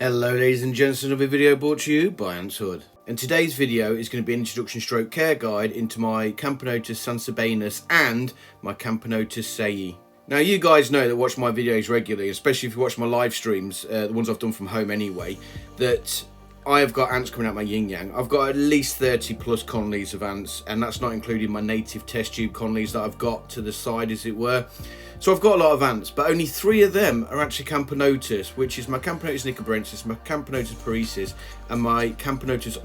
Hello ladies and gents, another video brought to you by AntsHQ. And today's video is going to be an introduction stroke care guide into my Camponotus sansabeanus and my Camponotus Sayi. Now you guys know that watch my videos regularly, especially if you watch my live streams, the ones I've done from home anyway, that I have got ants coming out my yin yang. I've got at least 30 plus colonies of ants, and that's not including my native test tube colonies that I've got to the side, as it were. So I've got a lot of ants, but only 3 of them are actually Camponotus, which is my Camponotus nicobarensis, my Camponotus paresis, and my Camponotus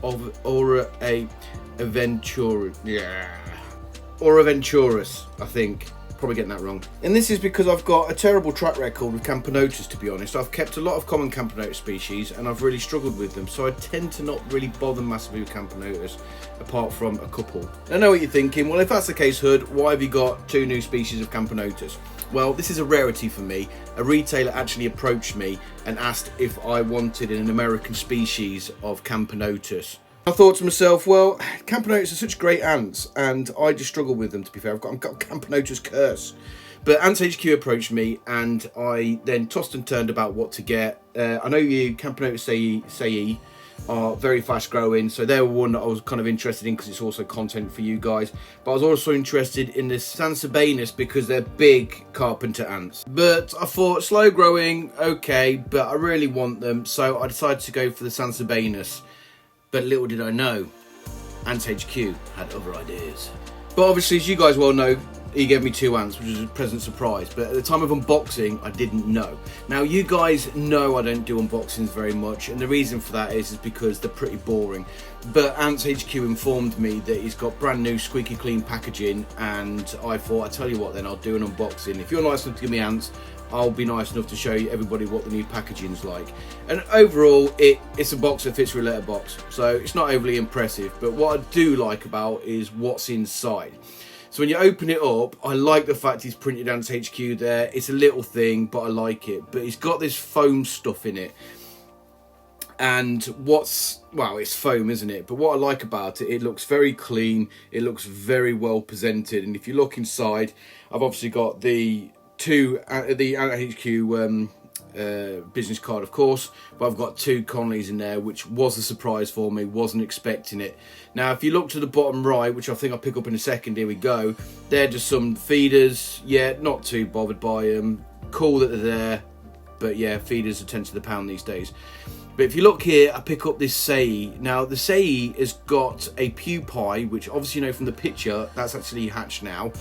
auraventurus, I think. Probably getting that wrong. And this is because I've got a terrible track record with Camponotus, to be honest. I've kept a lot of common Camponotus species and I've really struggled with them, so I tend to not really bother massively with Camponotus apart from a couple. I know what you're thinking, well, if that's the case, Hood, why have you got 2 new species of Camponotus? Well, this is a rarity for me. A retailer actually approached me and asked if I wanted an American species of Camponotus. I thought to myself, well, Camponotus are such great ants, and I just struggle with them, to be fair. I've got Camponotus curse. But AntsHQ approached me, and I then tossed and turned about what to get. I know you, Camponotus Sayi, are very fast growing, so they were one that I was kind of interested in because it's also content for you guys. But I was also interested in this sansabeanus because they're big carpenter ants. But I thought, slow growing, okay, but I really want them, so I decided to go for the sansabeanus. But little did I know, AntsHQ had other ideas. But obviously, as you guys well know, he gave me 2 ants, which was a pleasant surprise. But at the time of unboxing, I didn't know. Now, you guys know I don't do unboxings very much, and the reason for that is because they're pretty boring. But AntsHQ informed me that he's got brand new squeaky clean packaging, and I thought, I tell you what then, I'll do an unboxing. If you're nice enough to give me ants, I'll be nice enough to show you everybody what the new packaging's like. And overall, it's a box that fits with a letterbox, so it's not overly impressive. But what I do like about is what's inside. So when you open it up, I like the fact he's printed AntsHQ there. It's a little thing, but I like it. But it's got this foam stuff in it. And well, it's foam, isn't it? But what I like about it, it looks very clean. It looks very well presented. And if you look inside, I've obviously got the AntsHQ business card, of course, but I've got 2 colonies in there, which was a surprise for me. Wasn't expecting it. Now, if you look to the bottom right, which I think I'll pick up in a second, here we go. They're just some feeders. Yeah, not too bothered by them. Cool that they're there, but yeah, feeders are 10 to the pound these days. But if you look here, I pick up this Sayi. Now, the Sayi has got a pupae, which obviously you know from the picture, that's actually hatched now.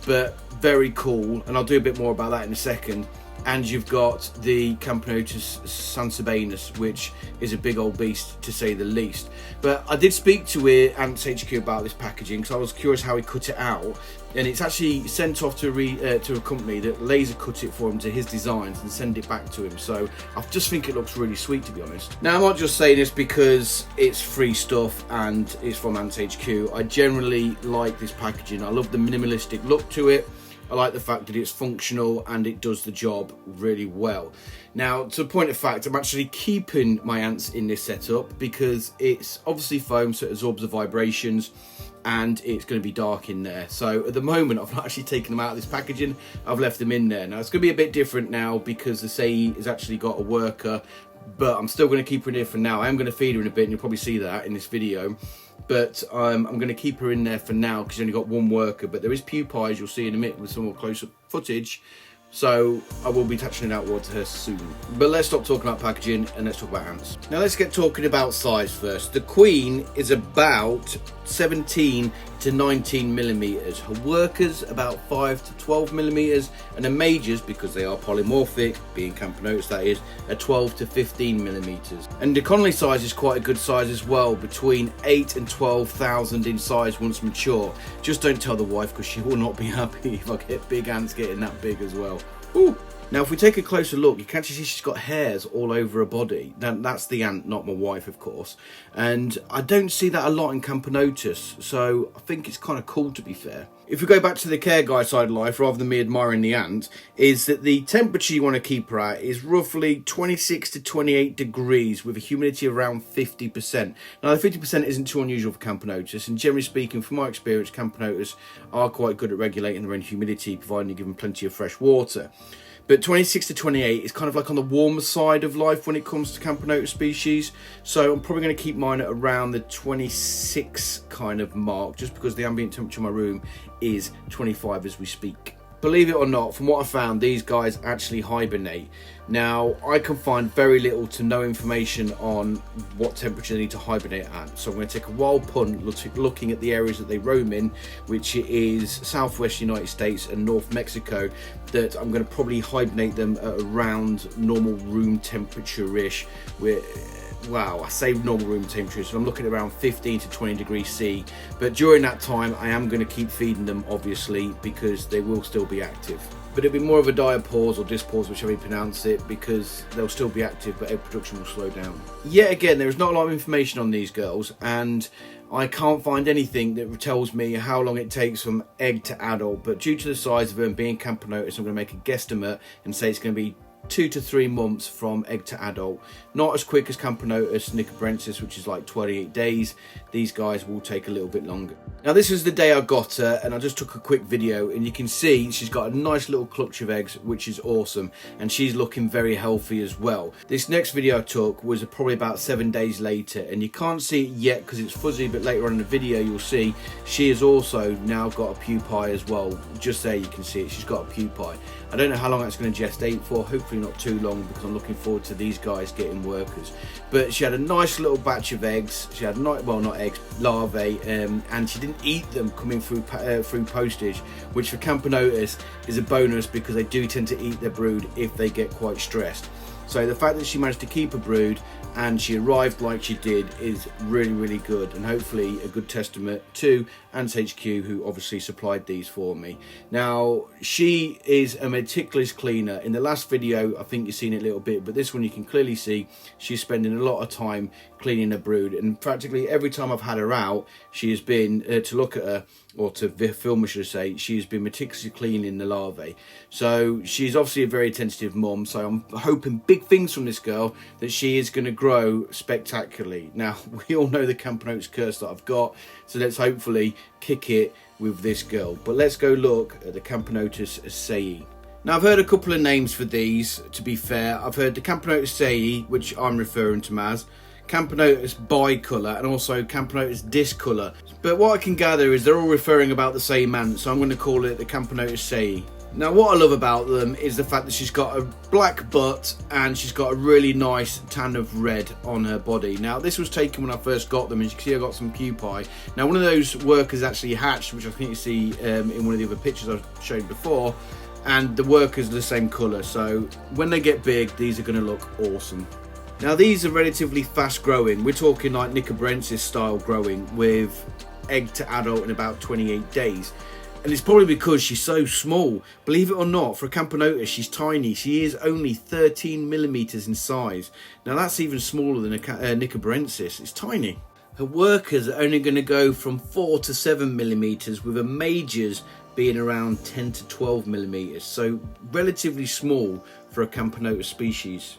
But very cool, and I'll do a bit more about that in a second. And you've got the Camponotus sansabeanus, which is a big old beast to say the least. But I did speak to AntsHQ about this packaging because I was curious how he cut it out, and it's actually sent off to a company that laser cut it for him to his designs and send it back to him. So I just think it looks really sweet, to be honest. Now, I'm not just saying this because it's free stuff and it's from AntsHQ. I generally like this packaging. I love the minimalistic look to it. I like the fact that it's functional and it does the job really well. Now, to the point of fact, I'm actually keeping my ants in this setup because it's obviously foam, so it absorbs the vibrations, and it's going to be dark in there. So at the moment, I've not actually taken them out of this packaging. I've left them in there. Now, it's going to be a bit different now because the Sayi has actually got a worker, but I'm still going to keep her in here for now. I am going to feed her in a bit, and you'll probably see that in this video. But I'm going to keep her in there for now because she's only got 1 worker. But there is pupae, you'll see in a minute with some more close-up footage. So I will be touching it out towards her soon. But let's stop talking about packaging and let's talk about ants. Now let's get talking about size first. The queen is about 17 to 19 millimeters. Her workers about 5 to 12 millimeters, and the majors, because they are polymorphic, being Camponotus that is, are 12 to 15 millimeters. And the colony size is quite a good size as well, between 8 and 12,000 in size once mature. Just don't tell the wife because she will not be happy if I get big ants getting that big as well. Ooh. Now, if we take a closer look, you can actually see she's got hairs all over her body. Now, that's the ant, not my wife, of course. And I don't see that a lot in Camponotus, so I think it's kind of cool, to be fair. If we go back to the care guy side of life, rather than me admiring the ant, is that the temperature you want to keep her at is roughly 26 to 28 degrees with a humidity around 50%. Now, the 50% isn't too unusual for Camponotus, and generally speaking, from my experience, Camponotus are quite good at regulating their own humidity, providing you give them plenty of fresh water. But 26 to 28 is kind of like on the warmer side of life when it comes to Camponotus species. So I'm probably going to keep mine at around the 26 kind of mark, just because the ambient temperature in my room is 25 as we speak. Believe it or not, from what I found, these guys actually hibernate. Now, I can find very little to no information on what temperature they need to hibernate at. So I'm going to take a wild punt looking at the areas that they roam in, which is Southwest United States and North Mexico, that I'm going to probably hibernate them at around normal room temperature-ish. Wow, I say normal room temperature, so I'm looking at around 15 to 20 degrees C. But during that time, I am going to keep feeding them, obviously, because they will still be active. But it'll be more of a diapause or dispause, whichever you pronounce it, because they'll still be active, but egg production will slow down. Yet again, there is not a lot of information on these girls, and I can't find anything that tells me how long it takes from egg to adult. But due to the size of them being Camponotus, I'm going to make a guesstimate and say it's going to be 2 to 3 months from egg to adult. Not as quick as Camponotus nicobrensis, which is like 28 days. These guys will take a little bit longer. Now, this is the day I got her, and I just took a quick video, and you can see she's got a nice little clutch of eggs, which is awesome, and she's looking very healthy as well. This next video I took was probably about 7 days later, and you can't see it yet because it's fuzzy, but later on in the video you'll see she has also now got a pupae as well. Just there you can see it, she's got a pupae. I don't know how long that's going to gestate for, hopefully not too long, because I'm looking forward to these guys getting workers. But she had a nice little batch of eggs. She had well, not eggs, larvae, and she didn't eat them coming through postage, which for Camponotus is a bonus because they do tend to eat their brood if they get quite stressed. So the fact that she managed to keep a brood and she arrived like she did is really, really good, and hopefully a good testament to AntsHQ, who obviously supplied these for me. Now, she is a meticulous cleaner. In the last video, I think you've seen it a little bit, but this one you can clearly see she's spending a lot of time cleaning her brood, and practically every time I've had her out, she has been to look at her, or to film, I should say, she's been meticulously cleaning the larvae. So she's obviously a very attentive mum, so I'm hoping big things from this girl, that she is going to grow spectacularly. Now, we all know the Camponotus curse that I've got, so let's hopefully kick it with this girl. But let's go look at the Camponotus Sayi. Now, I've heard a couple of names for these, to be fair. I've heard the Camponotus Sayi, which I'm referring to as Camponotus bicolor, and also Camponotus discolor. But what I can gather is they're all referring about the same ant, so I'm going to call it the Camponotus Sayi. Now, what I love about them is the fact that she's got a black butt and she's got a really nice tan of red on her body. Now, this was taken when I first got them, and you can see I got some pupae. Now, one of those workers actually hatched, which I think you see in one of the other pictures I've showed before, and the workers are the same colour. So when they get big, these are going to look awesome. Now, these are relatively fast growing. We're talking like nicobrensis style growing, with egg to adult in about 28 days. And it's probably because she's so small. Believe it or not, for a Camponotus, she's tiny. She is only 13 millimeters in size. Now, that's even smaller than a nicobrensis. It's tiny. Her workers are only going to go from 4 to 7 millimeters, with her majors being around 10 to 12 millimeters. So relatively small for a Camponotus species.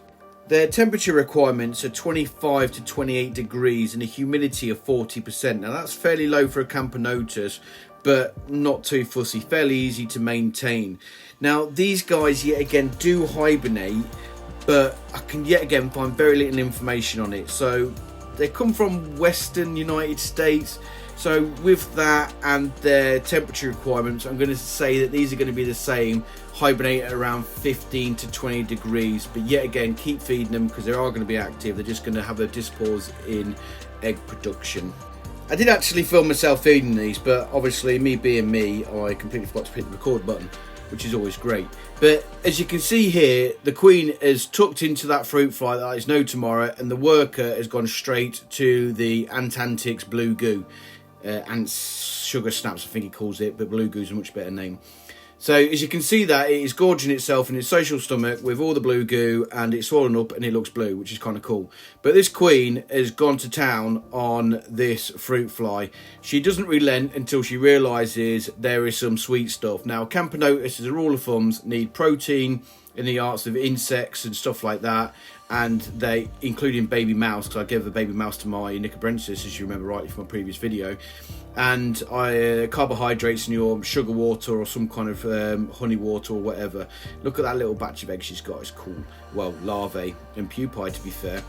Their temperature requirements are 25 to 28 degrees and a humidity of 40%. Now, that's fairly low for a Camponotus, but not too fussy, fairly easy to maintain. Now, these guys yet again do hibernate, but I can yet again find very little information on it. So they come from Western United States. So with that and their temperature requirements, I'm going to say that these are going to be the same, hibernate at around 15 to 20 degrees. But yet again, keep feeding them because they are going to be active. They're just going to have a dispause in egg production. I did actually film myself feeding these, but obviously, me being me, I completely forgot to hit the record button, which is always great. But as you can see here, the queen is tucked into that fruit fly that is no tomorrow, and the worker has gone straight to the Antantics blue goo. Ants sugar snaps, I think he calls it, but blue goo's a much better name. So as you can see, that it is gorging itself in its social stomach with all the blue goo, and it's swollen up and it looks blue, which is kind of cool. But this queen has gone to town on this fruit fly. She doesn't relent until she realises there is some sweet stuff. Now, Camponotus, as a rule of thumbs, need protein, in the arts of insects and stuff like that, and they, including baby mouse, because I gave a baby mouse to my Nicobrensis, as you remember rightly from my previous video, and carbohydrates in your sugar water or some kind of honey water or whatever. Look at that little batch of eggs she's got. It's cool. Well, larvae and pupae, to be fair.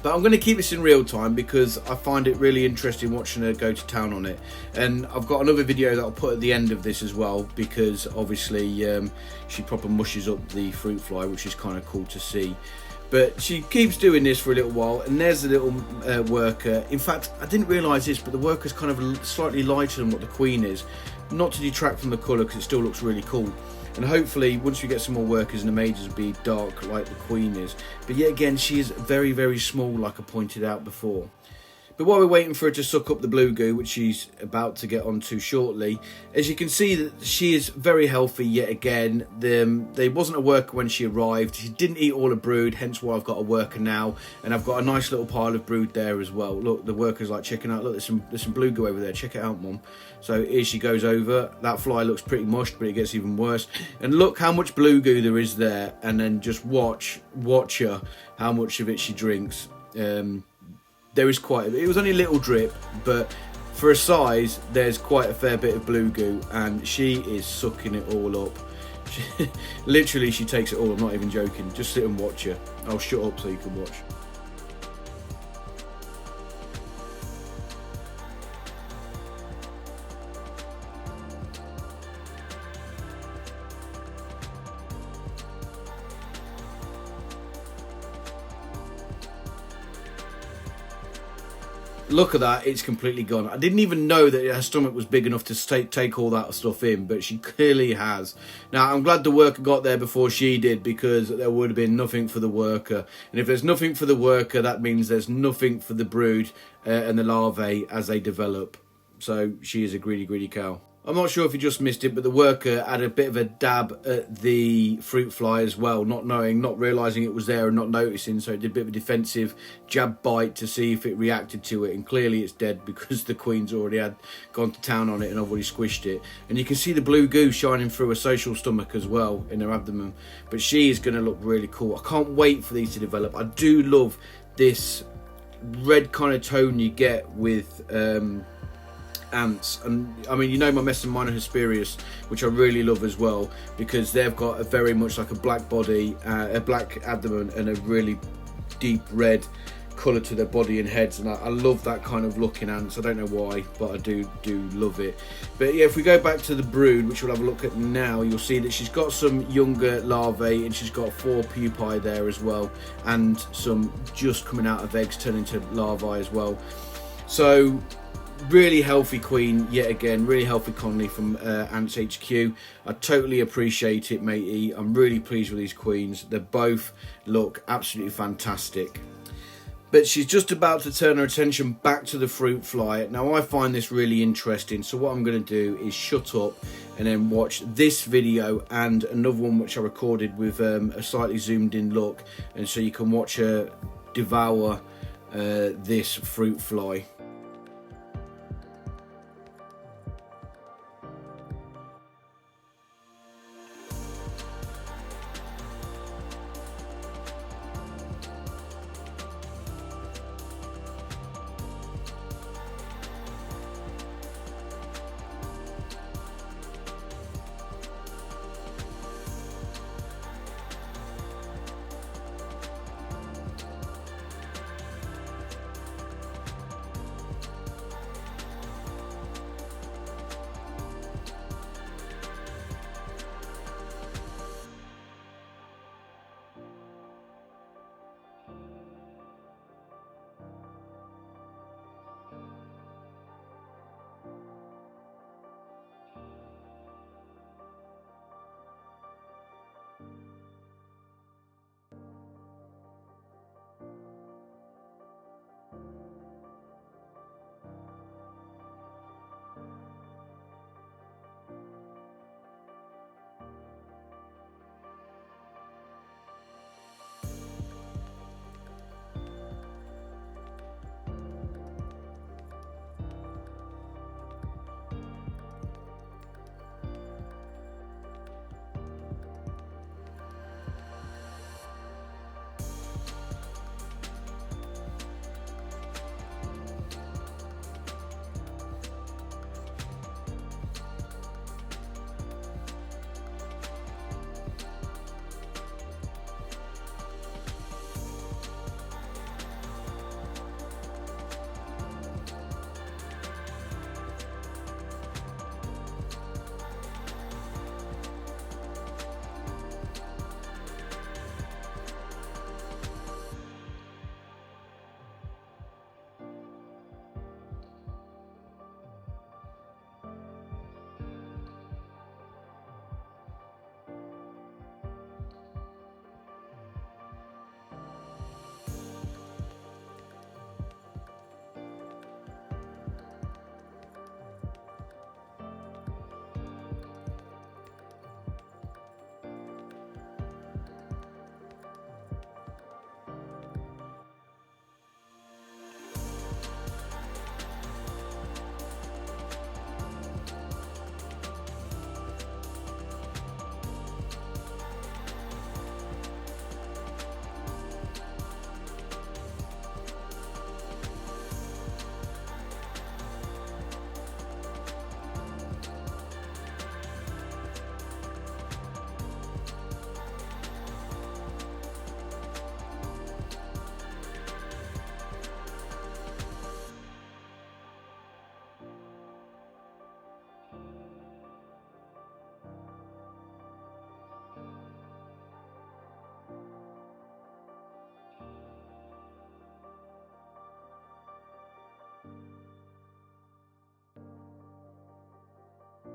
But I'm going to keep this in real time because I find it really interesting watching her go to town on it. And I've got another video that I'll put at the end of this as well, because obviously she proper mushes up the fruit fly, which is kind of cool to see. But she keeps doing this for a little while, and there's the little worker. In fact, I didn't realise this, but the worker's kind of slightly lighter than what the queen is. Not to detract from the colour, because it still looks really cool. And hopefully, once we get some more workers and the majors will be dark like the queen is. But yet again, she is very, very small, like I pointed out before. But while we're waiting for her to suck up the blue goo, which she's about to get onto shortly, as you can see that she is very healthy yet again. There wasn't a worker when she arrived. She didn't eat all her brood, hence why I've got a worker now. And I've got a nice little pile of brood there as well. Look, the worker's like checking out. Look, there's some blue goo over there. Check it out, Mum. So here she goes over. That fly looks pretty mushed, but it gets even worse. And look how much blue goo there is there. And then just watch her, how much of it she drinks. There is quite a bit. It was only a little drip, but for a size, there's quite a fair bit of blue goo, and she is sucking it all up. Literally, she takes it all. I'm not even joking. Just sit and watch her. I'll shut up so you can watch. Look at that, it's completely gone. I didn't even know that her stomach was big enough to take all that stuff in, but she clearly has. Now, I'm glad the worker got there before she did, because there would have been nothing for the worker. And if there's nothing for the worker, that means there's nothing for the brood and the larvae as they develop. So she is a greedy, greedy cow. I'm not sure if you just missed it, but the worker had a bit of a dab at the fruit fly as well, not realising it was there and not noticing, so it did a bit of a defensive jab bite to see if it reacted to it, and clearly it's dead because the queen's already had gone to town on it and I've already squished it. And you can see the blue goo shining through her social stomach as well in her abdomen, but she is going to look really cool. I can't wait for these to develop. I do love this red kind of tone you get with ants, and I mean, you know, my Messina minor Hesperius, which I really love as well, because they've got a very much like a black body, a black abdomen, and a really deep red colour to their body and heads, and I love that kind of look in ants. I don't know why, but I do love it. But yeah, if we go back to the brood, which we'll have a look at now, you'll see that she's got some younger larvae, and she's got 4 pupae there as well, and some just coming out of eggs turning into larvae as well. So really healthy queen yet again, really healthy colony from AntsHQ. I totally appreciate it, matey. I'm really pleased with these queens. They both look absolutely fantastic. But she's just about to turn her attention back to the fruit fly. Now, I find this really interesting, so what I'm going to do is shut up and then watch this video and another one which I recorded with a slightly zoomed in look, and so you can watch her devour this fruit fly.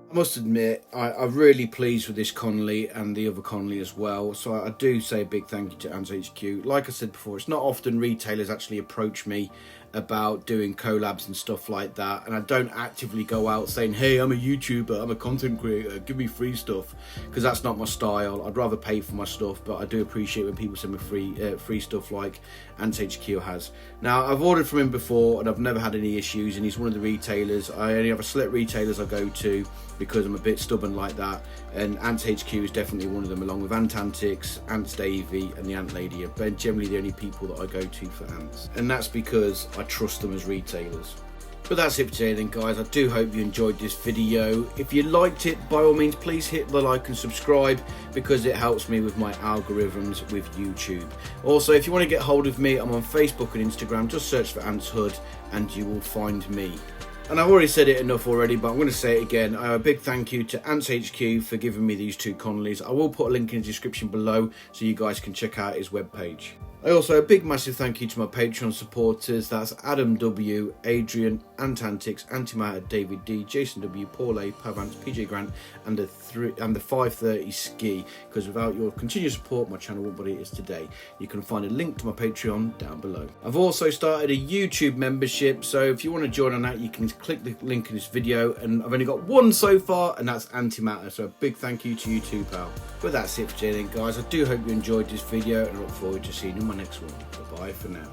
I must admit, I'm really pleased with this Connolly and the other Connolly as well. So I do say a big thank you to AntsHQ. Like I said before, it's not often retailers actually approach me about doing collabs and stuff like that, and I don't actively go out saying, hey, I'm a YouTuber, I'm a content creator, give me free stuff, because that's not my style. I'd rather pay for my stuff, but I do appreciate when people send me free stuff like AntsHQ has. Now, I've ordered from him before and I've never had any issues, and he's one of the retailers. I only have a select retailers I go to because I'm a bit stubborn like that, and AntsHQ is definitely one of them, along with Antantics, Ants Davy and the Ant Lady are generally the only people that I go to for ants, and that's because I trust them as retailers. But that's it for today then, guys. I do hope you enjoyed this video. If you liked it, by all means please hit the like and subscribe, because it helps me with my algorithms with YouTube. Also, if you want to get hold of me, I'm on Facebook and Instagram. Just search for AntsHud and you will find me. And I've already said it enough already, but I'm going to say it again. A big thank you to AntsHQ for giving me these two Connollys. I will put a link in the description below so you guys can check out his webpage. Also, a big massive thank you to my Patreon supporters. That's Adam W, Adrian, Antantics, Anty Matters, David D, Jason W, Paul A, Pavance, PJGrant, and the 530 Ski. Because without your continued support, my channel wouldn't be what it is today. You can find a link to my Patreon down below. I've also started a YouTube membership, so if you want to join on that, you can click the link in this video. And I've only got one so far, and that's Anty Matters. So a big thank you to you too, pal. But that's it for today, then, guys. I do hope you enjoyed this video, and I look forward to seeing you in my next one. Bye for now.